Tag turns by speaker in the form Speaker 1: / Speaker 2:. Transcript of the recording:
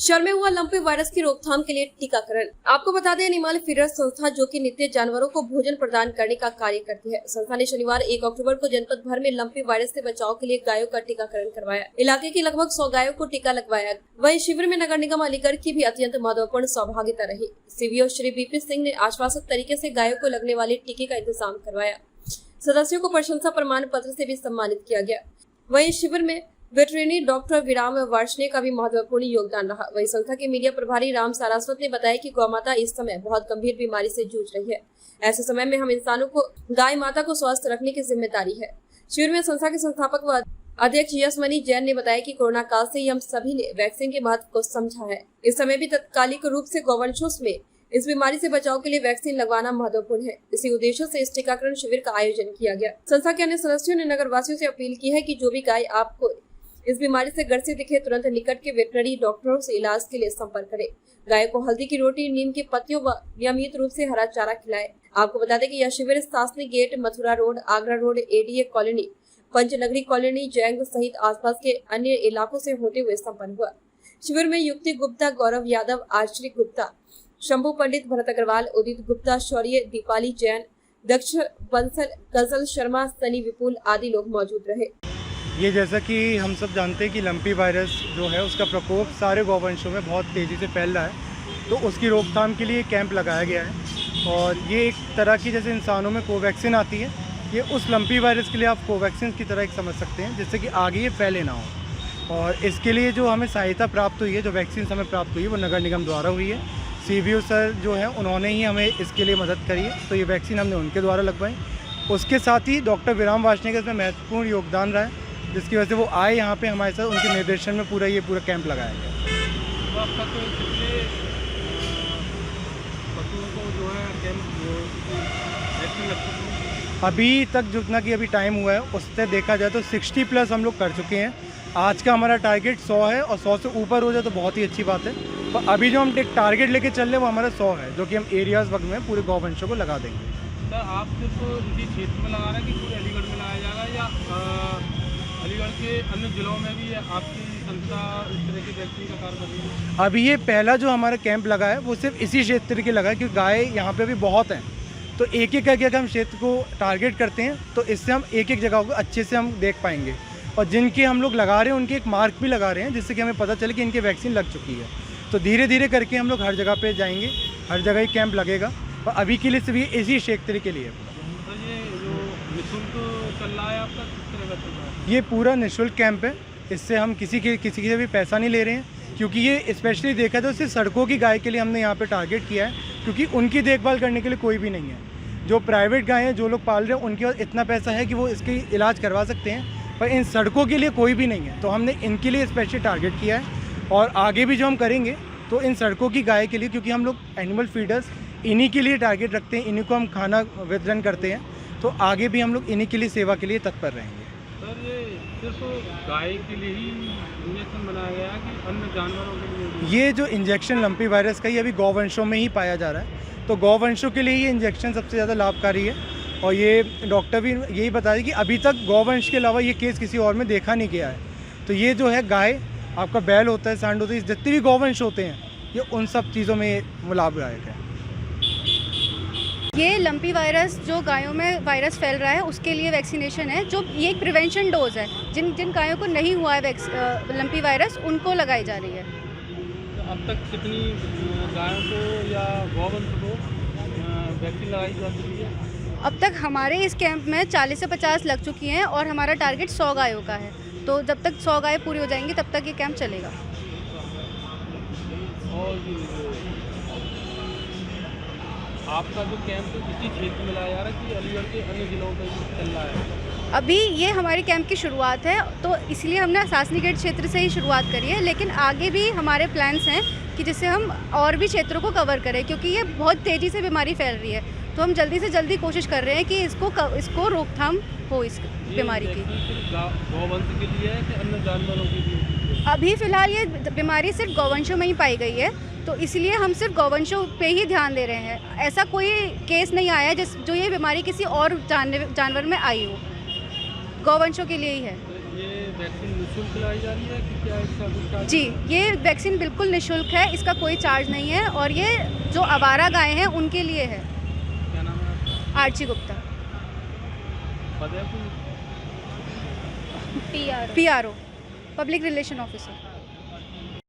Speaker 1: शहर में हुआ लंपी वायरस की रोकथाम के लिए टीकाकरण। आपको बता दें, एनिमल फीडर संस्था जो कि नित्य जानवरों को भोजन प्रदान करने का कार्य करती है, संस्था ने शनिवार 1 अक्टूबर को जनपद भर में लंपी वायरस से बचाव के लिए गायों का टीकाकरण करवाया। इलाके की लगभग 100 गायों को टीका लगवाया। वहीं शिविर में नगर निगम अलीगढ़ की भी अत्यंत महत्वपूर्ण सहभागिता रही। सीवीओ श्री बीपी सिंह ने आश्वासक तरीके से गायों को लगने वाले टीके का इंतजाम करवाया। सदस्यों को प्रशंसा प्रमाण पत्र से भी सम्मानित किया गया। वहीं शिविर में वेटरनरी डॉक्टर विराम वार्ष्णेय का भी महत्वपूर्ण योगदान रहा। वहीं संस्था के मीडिया प्रभारी राम सारस्वत ने बताया कि गौ माता इस समय बहुत गंभीर बीमारी से जूझ रही है। ऐसे समय में हम इंसानों को गाय माता को स्वस्थ रखने की जिम्मेदारी है। शिविर में संस्था के संस्थापक व अध्यक्ष यशमणि जैन ने बताया कि कोरोना काल से ही हम सभी ने वैक्सीन के महत्व को समझा है। इस समय भी तत्कालिक रूप से गौवंशों में इस बीमारी से बचाव के लिए वैक्सीन लगवाना महत्वपूर्ण है। इसी उद्देश्य से इस टीकाकरण शिविर का आयोजन किया गया। संस्था के अन्य सदस्यों ने नगर वासियों से अपील की है कि जो भी गाय आपको इस बीमारी से ग्रसित दिखे, तुरंत निकट के वेटरनरी डॉक्टरों से इलाज के लिए संपर्क करें। गाय को हल्दी की रोटी, नीम के पत्तियों व नियमित रूप से हरा चारा खिलाएं। आपको बता दें कि यह शिविर Sasni gate, Mathura road, Agra road, ADA colony, Panchnagari colony, जैंग सहित आसपास के अन्य इलाकों से होते हुए संपन्न हुआ। शिविर में युक्ति गुप्ता, गौरव यादव, आश्री गुप्ता, शंभू पंडित, भरत अग्रवाल, उदित गुप्ता, शौर्य, दीपाली जैन, दक्ष बंसल, गजल शर्मा, सनी विपुल आदि लोग मौजूद रहे।
Speaker 2: ये जैसा कि हम सब जानते हैं कि लंपी वायरस जो है उसका प्रकोप सारे गौवंशों में बहुत तेज़ी से फैल रहा है, तो उसकी रोकथाम के लिए कैंप लगाया गया है। और ये एक तरह की, जैसे इंसानों में कोवैक्सीन आती है, ये उस लंपी वायरस के लिए आप कोवैक्सीन की तरह एक समझ सकते हैं, जिससे कि आगे ये फैले ना हो। और इसके लिए जो हमें सहायता प्राप्त हुई है, जो वैक्सीन हमें प्राप्त हुई है, वो नगर निगम द्वारा हुई है। सीवीओ सर जो है उन्होंने ही हमें इसके लिए मदद करी है, तो ये वैक्सीन हमने उनके द्वारा लगवाई। उसके साथ ही डॉक्टर विराम वार्ष्णेय का इसमें महत्वपूर्ण योगदान रहा है, जिसकी वजह से वो आए यहाँ पे हमारे साथ, उनके निर्देशन में पूरा कैंप लगाया गया।
Speaker 3: तो अब तक कितने पशुओं को जो है वैक्सीन लग चुकी है?
Speaker 2: अभी तक जितना कि अभी टाइम हुआ है उससे देखा जाए तो 60+ हम लोग कर चुके हैं। आज का हमारा टारगेट 100 है, और 100 से ऊपर हो जाए तो बहुत ही अच्छी बात है। पर अभी जो हम एक टारगेट लेके चल रहे हैं वो हमारा 100 है, जो कि हम एरियाज़ वक्त में पूरे गौवंशों को लगा देंगे।
Speaker 3: सर, आप सिर्फ इसी क्षेत्र में लगा रहे हैं कि पूरे अलीगढ़ में लगाया जाएगा, या अलीगढ़ के अन्य जिलों में भी आपकी संस्था इस तरह की वैक्सीन का कार्य कर रही है?
Speaker 2: अभी ये पहला जो हमारा कैंप लगा है वो सिर्फ इसी क्षेत्र के लगा है, क्योंकि गाय यहाँ पे अभी बहुत हैं, तो एक एक करके अगर हम क्षेत्र को टारगेट करते हैं तो इससे हम एक एक जगह को अच्छे से हम देख पाएंगे। और जिनके हम लोग लगा रहे हैं उनके एक मार्क भी लगा रहे हैं, जिससे कि हमें पता चले कि इनकी वैक्सीन लग चुकी है। तो धीरे धीरे करके हम लोग हर जगह पे जाएंगे, हर जगह ही कैंप लगेगा। और अभी के लिए सिर्फ इसी क्षेत्र के लिए।
Speaker 3: तो ये जो निःशुल्क चल रहा है आपका, किस तरह का चल रहा है?
Speaker 2: ये पूरा निःशुल्क कैंप है, इससे हम किसी से भी पैसा नहीं ले रहे हैं, क्योंकि ये स्पेशली देखा तो सिर्फ सड़कों की गाय के लिए हमने यहाँ पे टारगेट किया है, क्योंकि उनकी देखभाल करने के लिए कोई भी नहीं है। जो प्राइवेट गाय हैं, जो लोग पाल रहे हैं, उनके पास इतना पैसा है कि वो इसकी इलाज करवा सकते हैं, पर इन सड़कों के लिए कोई भी नहीं है। तो हमने इनके लिए स्पेशली टारगेट किया है, और आगे भी जो हम करेंगे तो इन सड़कों की गाय के लिए, क्योंकि हम लोग एनिमल फीडर्स इन्हीं के लिए टारगेट रखते हैं, इन्हीं को हम खाना वितरण करते हैं, तो आगे भी हम लोग इन्हीं के लिए सेवा के लिए तत्पर रहेंगे।
Speaker 3: सर, ये सिर्फ गाय के लिए ही इंजेक्शन बनाया गया है कि अन्य जानवरों के लिए भी?
Speaker 2: ये जो इंजेक्शन लंपी वायरस का, ये अभी गौवंशों में ही पाया जा रहा है, तो गौवंशों के लिए ये इंजेक्शन सबसे ज़्यादा लाभकारी है। और ये डॉक्टर भी यही बता रहे कि अभी तक गौवंश के अलावा ये केस किसी और में देखा नहीं गया है। तो ये जो है गाय, आपका बैल होता है, सांड होता है, जितने भी गौवंश होते हैं, ये उन सब चीज़ों में लाभदायक है।
Speaker 4: ये लंपी वायरस जो गायों में वायरस फैल रहा है उसके लिए वैक्सीनेशन है, जो ये एक प्रिवेंशन डोज है। जिन गायों को नहीं हुआ है लंपी वायरस, उनको लगाई जा रही है।
Speaker 3: तो अब तक कितनी गायों को या गौवंश को वैक्सीन लगाई जा चुकी है?
Speaker 4: अब तक हमारे इस कैंप में 40 से 50 लग चुकी हैं, और हमारा टारगेट 100 गायों का है। तो जब तक 100 गायें पूरी हो जाएंगी तब तक ये कैंप चलेगा।
Speaker 3: और आपका जो कैंप इसी क्षेत्र में लाया जा रहा है कि अलीगढ़ के अन्य जिलों में भी चल रहा है?
Speaker 4: अभी ये हमारे कैंप की शुरुआत है, तो इसलिए हमने शासनी गेट क्षेत्र से ही शुरुआत करी है, लेकिन आगे भी हमारे प्लान्स हैं कि जिससे हम और भी क्षेत्रों को कवर करें, क्योंकि ये बहुत तेज़ी से बीमारी फैल रही है। तो हम जल्दी से जल्दी कोशिश कर रहे हैं कि इसको रोकथाम हो इस बीमारी की।
Speaker 3: गौवंश के लिए है कि अन्य जानवरों के लिए?
Speaker 4: अभी फ़िलहाल ये बीमारी सिर्फ गौवंशों में ही पाई गई है, तो इसलिए हम सिर्फ गौवंशों पे ही ध्यान दे रहे हैं। ऐसा कोई केस नहीं आया जो ये बीमारी किसी और जानवर में आई हो। गौवंशों के लिए ही है।
Speaker 3: ये वैक्सीन निःशुल्क लाई जा रही है कि क्या इसका कुछ चार्ज?
Speaker 4: जी, ये वैक्सीन बिल्कुल निःशुल्क है, इसका कोई चार्ज नहीं है और ये जो आवारा गाय हैं उनके लिए है।
Speaker 3: क्या नाम है आपका?
Speaker 4: आर्ची गुप्ता,
Speaker 3: पद है कोई?
Speaker 4: PRO, public relation officer.